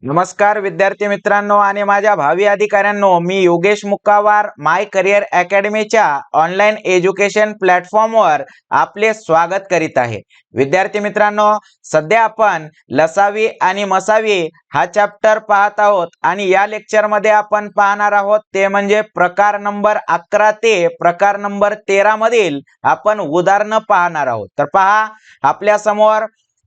नमस्कार विद्यार्थी मित्रांनो आणि माझ्या भावी अधिकाऱ्यांनो, मी योगेश मुक्कावार माय करियर अकॅडमीच्या ऑनलाईन एज्युकेशन प्लॅटफॉर्मवर आपले स्वागत करीत आहे। विद्यार्थी मित्रांनो, सध्या आपण लसावी आणि मसावी हा चॅप्टर पाहत आहोत आणि या लेक्चर मध्ये आपण पाहणार आहोत ते म्हणजे प्रकार नंबर 11 ते प्रकार नंबर 13 मधील आपण उदाहरणं पाहणार आहोत। तर पहा, आपल्या समोर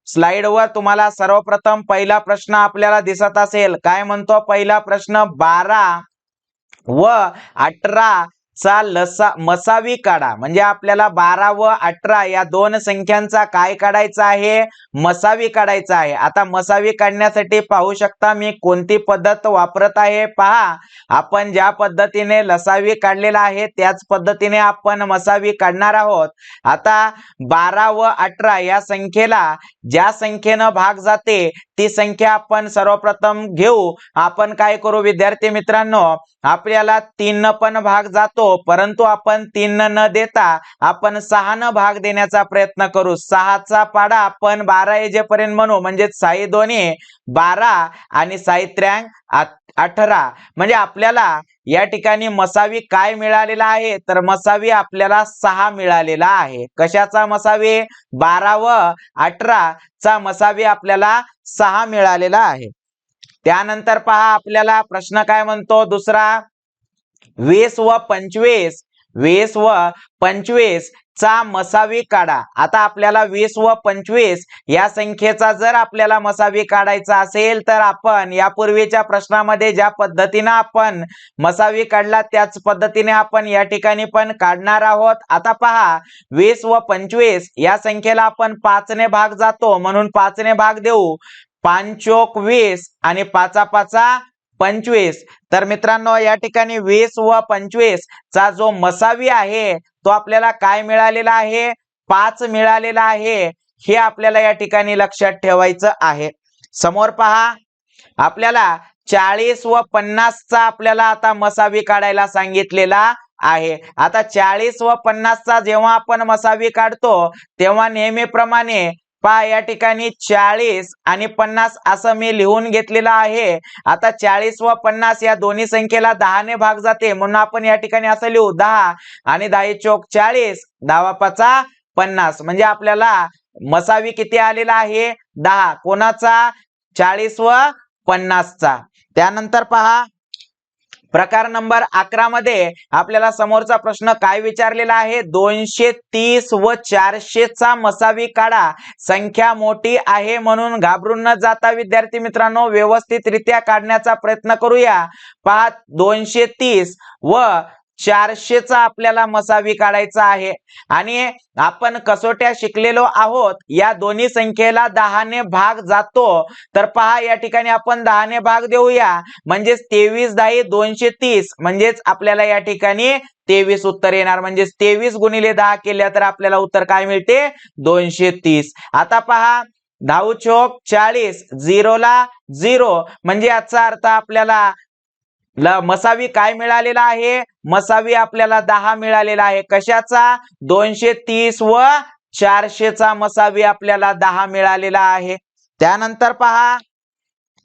स्लाइड वर तुम्हाला सर्वप्रथम पहिला प्रश्न आपल्याला दिसत असेल। काय म्हणतो पहिला प्रश्न, 12 व 18 चा मसावी काढा। म्हणजे आपल्याला 12 व 18 या दोन संख्यांचा काय काढायचा आहे, मसावी काढायचा आहे। आता मसावी काढण्यासाठी पाहू शकता मी कोणती पद्धत वापरत आहे। पहा, आपण ज्या पद्धतीने लसावी काढलेला आहे त्याच पद्धतीने आपण मसावी काढणार आहोत। आता 12 व 18 या संख्येला ज्या संख्येनं भाग जाते ती संख्या आपण सर्वप्रथम घेऊ। आपण काय करू विद्यार्थी मित्रांनो, आपल्याला 3 न पण भाग जातो, परंतु आपण 3 न देता आपण 6 न भाग देण्याचा प्रयत्न करू। 6 चा पाडा आपण 12 येजेपर्यंत म्हणू, म्हणजे 6 दोन्ही 12 आणि 6 त्र्यांग 18। म्हणजे आपल्याला या ठिकाणी मसावी काय मिळालेला आहे, तर मसावी आपल्याला 6 मिळालेला आहे। कशाचा मसावी? 12 व 18 चा मसावी आपल्याला 6 मिळालेला आहे। त्यानंतर पहा, आपल्याला प्रश्न काय म्हणतो दुसरा, 20 व 25 चा मसावी काढा। आता आपल्याला 20 व 25 या संख्येचा जर आपल्याला मसावी काढायचा असेल तर आपण यापूर्वीच्या प्रश्नामध्ये ज्या पद्धतीने आपण मसावी काढला त्याच पद्धतीने आपण या ठिकाणी पण काढणार आहोत। आता पहा, 20 व 25 या संख्येला आपण 5 ने भाग जातो, म्हणून 5 ने भाग देऊ। 5 चोक 20 आणि 5 5 25। तर मित्रांनो, या ठिकाणी 20 व 25 चा जो मसावी आहे तो आपल्याला काय मिळालेला आहे, 5 मिळालेला आहे। हे आपल्याला या ठिकाणी लक्षात ठेवायचं आहे। समोर पहा, आपल्याला 40 व 50 चा आपल्याला आता मसावी काढायला सांगितलेला आहे। आता 40 व 50 चा जेव्हा आपण मसावी काढतो तेव्हा नेहमीप्रमाणे पहा, या ठिकाणी 40 आणि 50 असं मी लिहून घेतलेलं आहे। आता 40 व 50 या दोन्ही संख्येला 10 ने भाग जाते, म्हणून आपण या ठिकाणी असं लिहू, 10 आणि 10 चोक 40, 10 5 50। म्हणजे आपल्याला मसावी किती आलेला आहे, 10। कोणाचा? 40 व 50 चा। त्यानंतर पहा, प्रकार नंबर 11 मध्ये आपल्याला समोरचा प्रश्न काय विचारलेला आहे, 230 व 400 चा मसावी काढा। संख्या मोठी आहे म्हणून घाबरून न जाता विद्यार्थी मित्रांनो व्यवस्थितरित्या काढण्याचा प्रयत्न करूया। पहा, 230 व 400 चा आपल्याला मसावी काढायचा आहे आणि आपण कसोट्या शिकलेलो आहोत। या दोन्ही संख्येला 10 ने भाग जातो, तर पहा या ठिकाणी आपण 10 ने भाग देऊया, म्हणजे 23 10 230, म्हणजेच आपल्याला या ठिकाणी 23 उत्तर येणार। म्हणजे 23 गुणिले 10 केल्या तर आपल्याला उत्तर काय मिळते, 230। आता पहा, 10 चोक 40, 0 ला 0, म्हणजे याचा अर्थ आपल्याला मसावी काय मिळालेला आहे, मसावी आपल्याला 10 मिळालेला आहे। कशाचा? 230 व 400 चा मसावी आपल्याला 10 मिळालेला आहे। त्यानंतर पहा,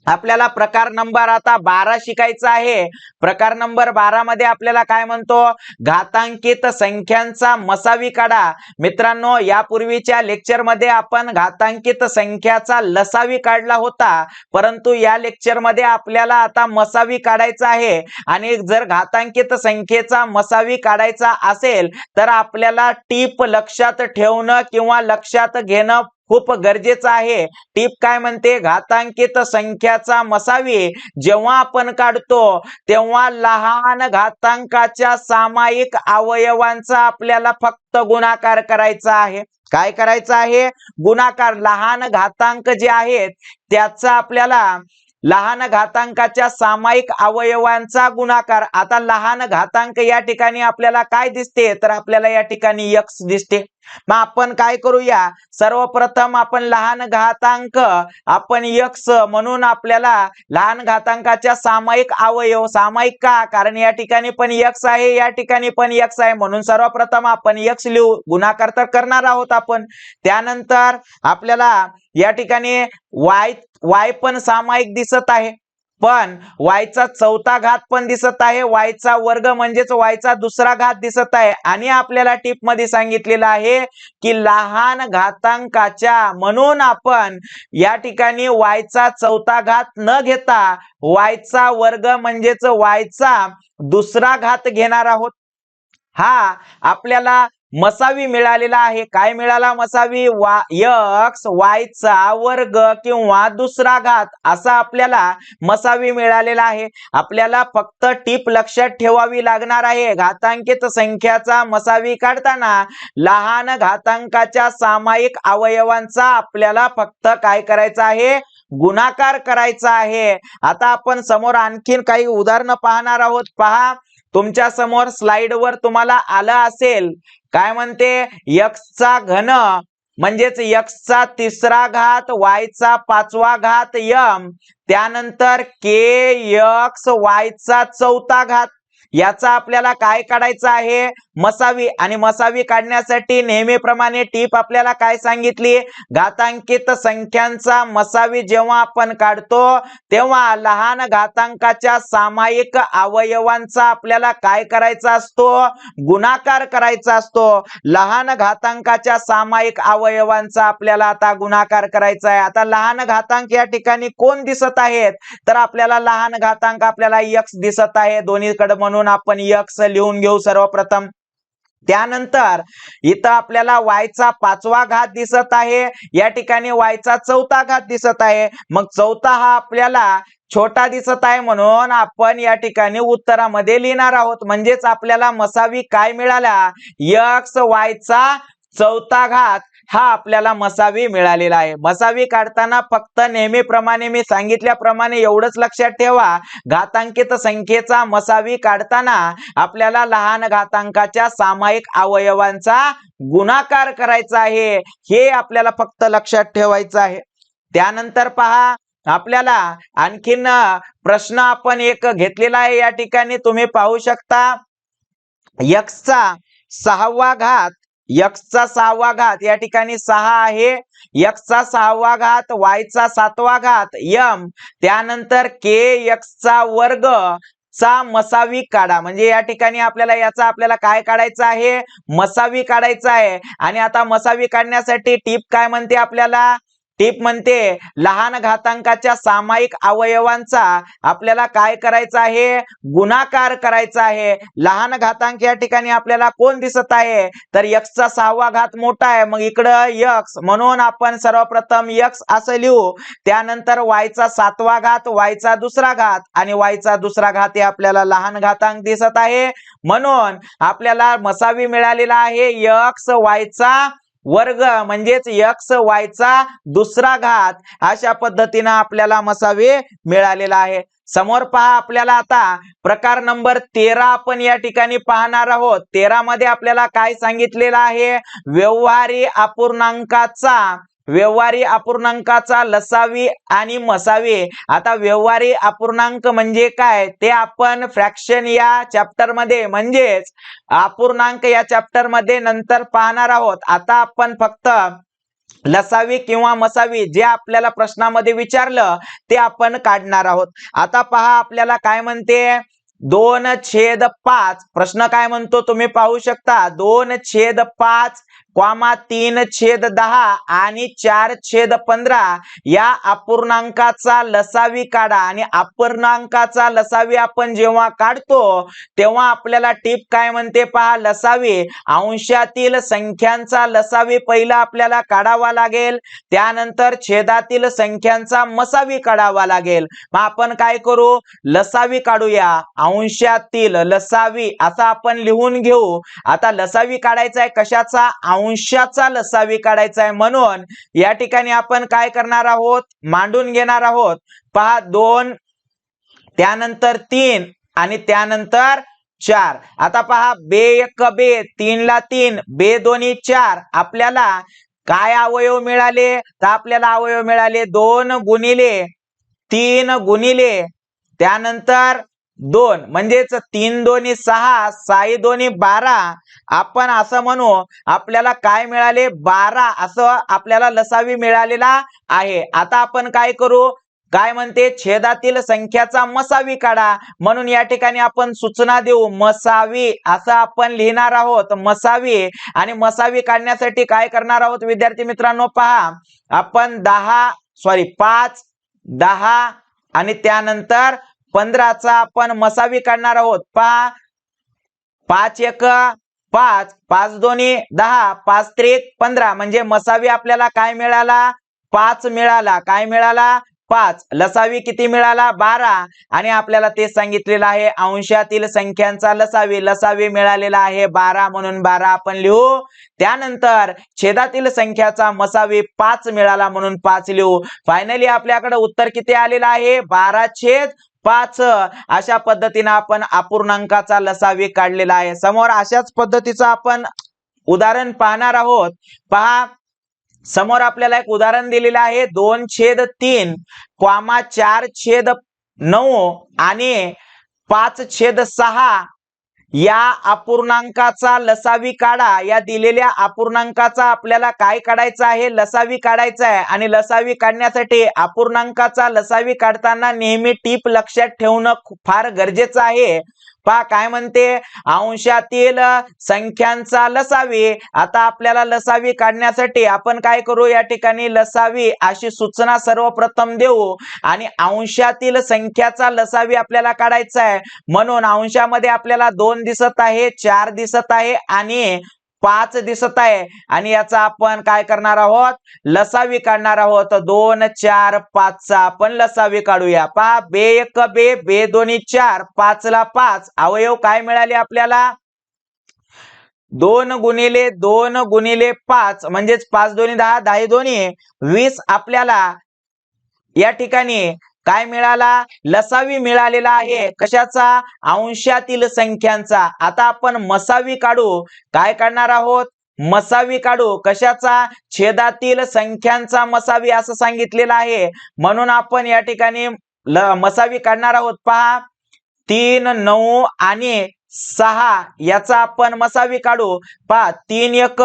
आपल्याला प्रकार नंबर आता 12 शिकायचा आहे। प्रकार नंबर 12 मध्ये आपल्याला काय म्हणतो, घातांकित संख्यांचा मसावी काढा। मित्रांनो, यापूर्वीच्या लेक्चर मध्ये आपण घातांकित संख्याचा लसावी काढला होता, परंतु या लेक्चर मध्ये आपल्याला आता मसावी काढायचा आहे। आणि जर घातांकित संख्येचा मसावी काढायचा असेल तर आपल्याला टीप लक्षात ठेवणं किंवा लक्षात घेणं खूप गरजेचं आहे। टीप काय म्हणते, घातांकित संख्याचा मसावी जेव्हा आपण काढतो तेव्हा लहान घातांकाच्या सामायिक अवयवांचा आपल्याला फक्त गुणाकार करायचा आहे। काय करायचं आहे, गुणाकार। लहान घातांक जे आहेत त्याचा आपल्याला लहान घातांकाच्या सामायिक अवयवांचा गुणाकार। आता लहान घातांक या ठिकाणी आपल्याला काय दिसते, तर आपल्याला या ठिकाणी x दिसते। मग आपण काय करूया, सर्वप्रथम आपण लहान घातांक आपण x म्हणून आपल्याला लहान घातांकाच्या सामायिक अवयव, सामायिक का, कारण या ठिकाणी पण x आहे, या ठिकाणी पण x आहे, म्हणून सर्वप्रथम आपण x लिहू, गुणाकार तर करणार आहोत आपण। त्यानंतर आपल्याला या ठिकाणी y y पण सामायिक दिसत आहे, पण वायचा चौथा घात पण दिसत आहे, वायचा वर्ग म्हणजेच वायचा दुसरा घात दिसत आहे. आणि आपल्याला टिप मध्ये सांगितलेलं आहे की लहान घातांकाच्या, म्हणून आपण या ठिकाणी वायचा चौथा घात न घेता वायचा वर्ग म्हणजेच वायचा दुसरा घात घेणार आहोत. हा आपल्याला मसावी मिळालेला आहे. काय मिळाला मसावी? x वायचा वर्ग किंवा दुसरा घात असा आपल्याला मसावी मिळालेला आहे. आपल्याला फक्त टीप लक्षात ठेवावी लागणार आहे. घातांकित संख्याचा मसावी काढताना लहान घातांकाच्या सामायिक अवयवांचा आपल्याला फक्त काय करायचं आहे? गुणाकार करायचा आहे. आता आपण समोर आणखीन काही उदाहरणं पाहणार आहोत. पहा, तुमच्या समोर स्लाइड वर तुम्हाला आलं असेल, काय म्हणते? x चा घन म्हणजेच x चा तिसरा घात y चा पाचवा घात m, त्यानंतर kx y चा चौथा घात. याचा आपल्याला काय काढायचं आहे? मसावी. आणि मसावी काढण्यासाठी नेहमीप्रमाणे टीप आपल्याला काय सांगितली? घातांकित संख्यांचा मसावी जेव्हा आपण काढतो तेव्हा लहान घातांकाच्या सामायिक अवयवांचा आपल्याला काय करायचा असतो? गुणाकार करायचा असतो. लहान घातांकाच्या सामायिक अवयवांचा आपल्याला आता गुणाकार करायचा आहे. आता लहान घातांक या ठिकाणी कोण दिसत आहेत? तर आपल्याला लहान घातांक आपल्याला x दिसत आहे दोन्हीकडे, म्हणून आपण x लिहून घेऊ सर्वप्रथम. त्यानंतर इथं आपल्याला y चा पाचवा घात दिसत आहे, या ठिकाणी y चा चौथा घात दिसत आहे. मग चौथा हा आपल्याला छोटा दिसत आहे, म्हणून आपण या ठिकाणी उत्तरामध्ये लिहिणार आहोत. म्हणजेच आपल्याला मसावी काय मिळाला? x y चा चौथा घात हा आपल्याला मसावी मिळालेला आहे. मसावी काढताना फक्त नेहमीप्रमाणे मी सांगितल्याप्रमाणे एवढंच लक्षात ठेवा, घातांकित संख्येचा मसावी काढताना आपल्याला लहान घातांकाच्या सामायिक अवयवांचा गुणाकार करायचा आहे. हे आपल्याला फक्त लक्षात ठेवायचं आहे. त्यानंतर पहा, आपल्याला आणखीन प्रश्न आपण एक घेतलेला आहे. या ठिकाणी तुम्ही पाहू शकता, x चा सहावा घात, x चा सहावा घात या ठिकाणी 6 आहे, x चा सहावा घात y चा सातवा घात m, त्यानंतर kx चा वर्ग चा मसावी काढा. म्हणजे या ठिकाणी आपल्याला याचा आपल्याला काय काढायचं आहे? मसावी काढायचा आहे. आणि आता मसावी काढण्यासाठी टीप काय म्हणते आपल्याला? टीप म्हणते लहान घातांकाच्या सामायिक अवयवांचा आपल्याला काय करायचा आहे? गुणाकार करायचा आहे. लहान घातांक या ठिकाणी आपल्याला कोण दिसत आहे? तर x चा सहावा घात मोठा आहे, मग इकडं x, म्हणून आपण सर्वप्रथम x असं लिहू. त्यानंतर y चा सातवा घात, y चा दुसरा घात आणि y चा दुसरा घात हे आपल्याला लहान घातांक दिसत आहे, म्हणून आपल्याला मसावी मिळालेला आहे x y चा वर्ग म्हणजेच x y चा दुसरा घात. अशा पद्धतीने आपल्याला मसावी मिळालेला आहे. समोर पहा, आपल्याला आता प्रकार नंबर 13 आपण या ठिकाणी पाहणार आहोत. 13 मध्ये आपल्याला काय सांगितलेलं आहे? व्यवहारी अपूर्णांकाचा लसावी आणि मसावी. आता व्यवहारी अपूर्णांक म्हणजे काय ते आपण फ्रॅक्शन या चॅप्टर मध्ये म्हणजेच अपूर्णांक या चॅप्टर मध्ये नंतर पाहणार आहोत. आता आपण फक्त लसावी किंवा मसावी जे आपल्याला प्रश्नामध्ये विचारलं ते आपण काढणार आहोत. आता पहा, आपल्याला काय म्हणते? 2/5. प्रश्न काय म्हणतो तुम्ही पाहू शकता. 2/5, 3/10 आणि 4/15 या अपूर्णांकाचा लसावी काढा. आणि अपूर्णांकाचा लसावी आपण जेव्हा काढतो तेव्हा आपल्याला टीप काय म्हणते पहा, लसावी अंशातील संख्यांचा लसावी पहिला आपल्याला काढावा लागेल, त्यानंतर छेदातील संख्यांचा मसावी काढावा लागेल. मग आपण काय करू? लसावी काढूया. अंशातील लसावी असा आपण लिहून घेऊ. आता लसावी काढायचा आहे कशाचा? अंशाचा लसावी काढायचा आहे, म्हणून या ठिकाणी आपण काय करणार आहोत? मांडून घेणार आहोत. पहा, 2, त्यानंतर 3 आणि त्यानंतर 4. आता पहा, बे 1 बे, 3 ला 3, बे 2 4. आपल्याला काय अवयव मिळाले? तर आपल्याला अवयव मिळाले 2 गुणिले 3 गुणिले त्यानंतर 2 म्हणजेच 3 दोन्ही 6, 6 दोन्ही 12. आपण असं म्हणू आपल्याला काय मिळाले 12 असं आपल्याला लसावी मिळालेला आहे. आता आपण काय करू, काय म्हणते छेदातील संख्याचा मसावी काढा. म्हणून या ठिकाणी आपण सूचना देऊ मसावी असं आपण लिहिणार आहोत मसावी. आणि मसावी काढण्यासाठी काय करणार आहोत विद्यार्थी मित्रांनो, पहा आपण 5, 10 आणि त्यानंतर 15चा आपण मसावी काढणार आहोत. पहा 5 1 5, 5 दोन्ही 10, 5 त्रिक 15 म्हणजे मसावी आपल्याला काय मिळाला 5 मिळाला. काय मिळाला 5. लसावी किती मिळाला 12. आणि आपल्याला ते सांगितलेलं आहे अंशातील संख्यांचा लसावी. लसावी मिळालेला आहे 12 म्हणून 12 आपण लिहू. त्यानंतर छेदातील संख्याचा मसावी 5 मिळाला म्हणून 5 लिहू. फायनली आपल्याकडे उत्तर किती आलेलं आहे 12/5. अशा पद्धतीने आपण अपूर्णांकाचा लसावी काढलेला आहे. समोर अशाच पद्धतीचं आपण उदाहरण पाहणार आहोत. पहा समोर आपल्याला एक उदाहरण दिलेलं आहे 2/3, 4/9 आणि 5/6 या अपूर्णांकाचा लसावी काढा. या दिलेल्या अपूर्णांकाचा आपल्याला काय काढायचं आहे लसावी काढायचा आहे. आणि लसावी काढण्यासाठी अपूर्णांकाचा लसावी काढताना नेहमी टीप लक्षात ठेवणं फार गरजेचं आहे. पहा काय म्हणते अंशातील संख्यांचा लसावी. आता आपल्याला लसावी काढण्यासाठी आपण काय करू या ठिकाणी लसावी अशी सूचना सर्वप्रथम देऊ. आणि अंशातील संख्याचा लसावी आपल्याला काढायचा आहे. म्हणून अंशामध्ये आपल्याला 2 दिसत आहे, 4 दिसत आहे आणि 5 दिसत आहे. आणि याचा आपण काय करणार आहोत लसावी काढणार आहोत. 2 4 5 आपण लसावी काढूया. पहा बे 1 बे, बे दोन्ही 4, 5 ला 5 अवयव काय मिळाले आपल्याला 2 गुणिले 2 गुणिले 5 म्हणजेच 5 दोन्ही 10, 10 दोन्ही 20 आपल्याला या ठिकाणी काय मिळाला लसावी मिळालेला आहे. कशाचा अंशातील संख्यांचा. आता आपण मसावी काढू. काय काढणार आहोत मसावी काढू. कशाचा छेदातील संख्यांचा मसावी असं सांगितलेलं आहे. म्हणून आपण या ठिकाणी मसावी काढणार आहोत. पहा 3 9 आणि 6 याचा आपण मसावी काढू. पहा 3 1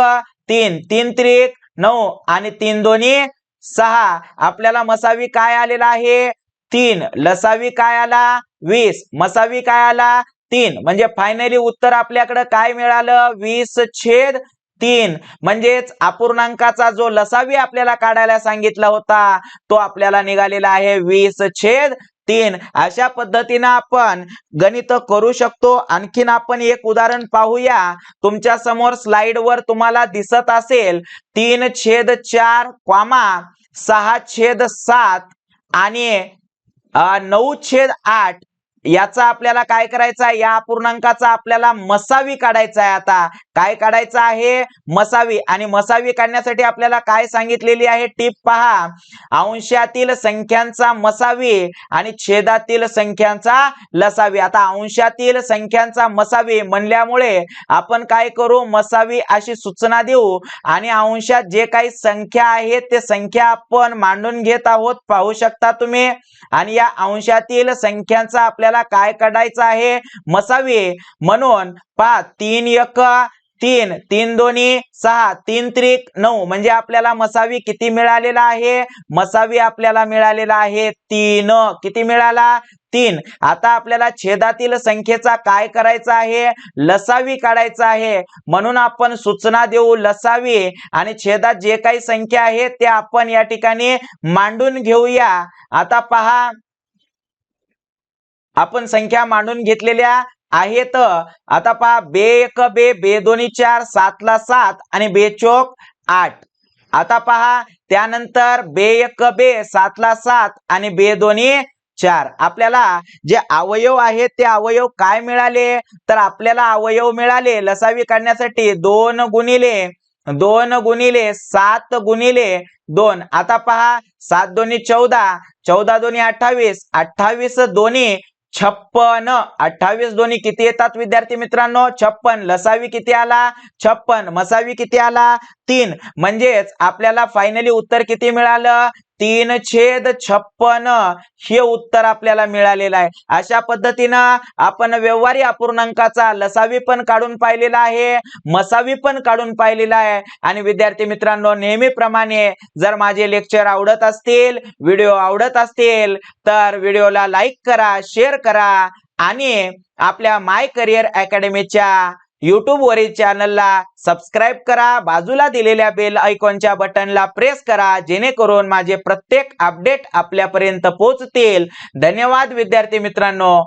3, 3 त्रिक 9 आणि 3 दोन्ही 6 आपल्याला मसावी काय आलेला आहे 3. लसावी काय आला 20. मसावी काय आला 3. म्हणजे फायनली उत्तर आपल्याकडे काय मिळालं 20/3. म्हणजेच अपूर्णांकाचा जो लसावी आपल्याला काढायला सांगितला होता तो आपल्याला निघालेला आहे 20/3. अशा पद्धतीने आपण गणित करू शकतो. आणखीन आपण एक उदाहरण पाहूया. तुमच्या समोर स्लाइड वर तुम्हाला दिसत असेल 3/4, 6/7 आणि 9/8 याचा आपल्याला काय करायचा आहे या अपूर्णांकाचा आपल्याला मसावी काढायचा आहे. आता काय काढायचं आहे मसावी. आणि मसावी काढण्यासाठी आपल्याला काय सांगितलेली आहे टीप पहा अंशातील संख्यांचा मसावी आणि छेदातील संख्यांचा लसावी. आता अंशातील संख्यांचा मसावी म्हणल्यामुळे आपण काय करू मसावी अशी सूचना देऊ. आणि अंशात जे काही संख्या आहेत ते संख्या आपण मांडून घेत आहोत पाहू शकता तुम्ही. आणि या अंशातील संख्यांचा आपल्याला काय काढायचं आहे मसावी. म्हणून पहा 3 1 3, 3 दोन्ही 6, 3 त्रिक 9 म्हणजे आपल्याला मसावी किती मिळालेला आहे मसावी आपल्याला मिळालेला आहे 3. किती मिळाला 3. आता आपल्याला छेदातील संख्येचा काय करायचा आहे लसावी काढायचा आहे. म्हणून आपण सूचना देऊ लसावी. आणि छेदात जे काही संख्या आहे ते आपण या ठिकाणी मांडून घेऊया. आता पहा आपण संख्या मांडून घेतलेल्या आहेत. आता पहा बे 1 बे, बे दोन्ही 4, 7 ला 7 आणि बे चोक 8. आता पहा त्यानंतर बे 1 बे, 7 ला 7 आणि बे दोन्ही 4. आपल्याला जे अवयव आहेत ते अवयव काय मिळाले तर आपल्याला अवयव मिळाले लसावी काढण्यासाठी 2 गुणिले 7 गुणिले 2. आता पहा 7 दोन्ही 14, 14 दोन्ही 28, 28 दोन्ही 56. 28 दोन्ही किती येतात विद्यार्थी मित्रांनो 56. लसावी किती आला 56. मसावी किती आला 3. म्हणजेच आपल्याला फायनली उत्तर किती मिळालं 3/56 हे उत्तर आपल्याला मिळालेलं आहे. अशा पद्धतीनं आपण व्यवहारी अपूर्णांकाचा लसावी पण काढून पाहिलेला आहे, मसावी पण काढून पाहिलेला आहे. आणि विद्यार्थी मित्रांनो, नेहमीप्रमाणे जर माझे लेक्चर आवडत असतील, व्हिडिओ आवडत असतील तर व्हिडिओला लाईक करा, शेअर करा आणि आपल्या माय करियर अकॅडमीच्या YouTube वरील चॅनलला सबस्क्राईब करा. बाजूला दिलेल्या बेल आयकॉनच्या बटनला प्रेस करा, जेणेकरून माझे प्रत्येक अपडेट आपल्यापर्यंत पोहोचतील. धन्यवाद विद्यार्थी मित्रांनो.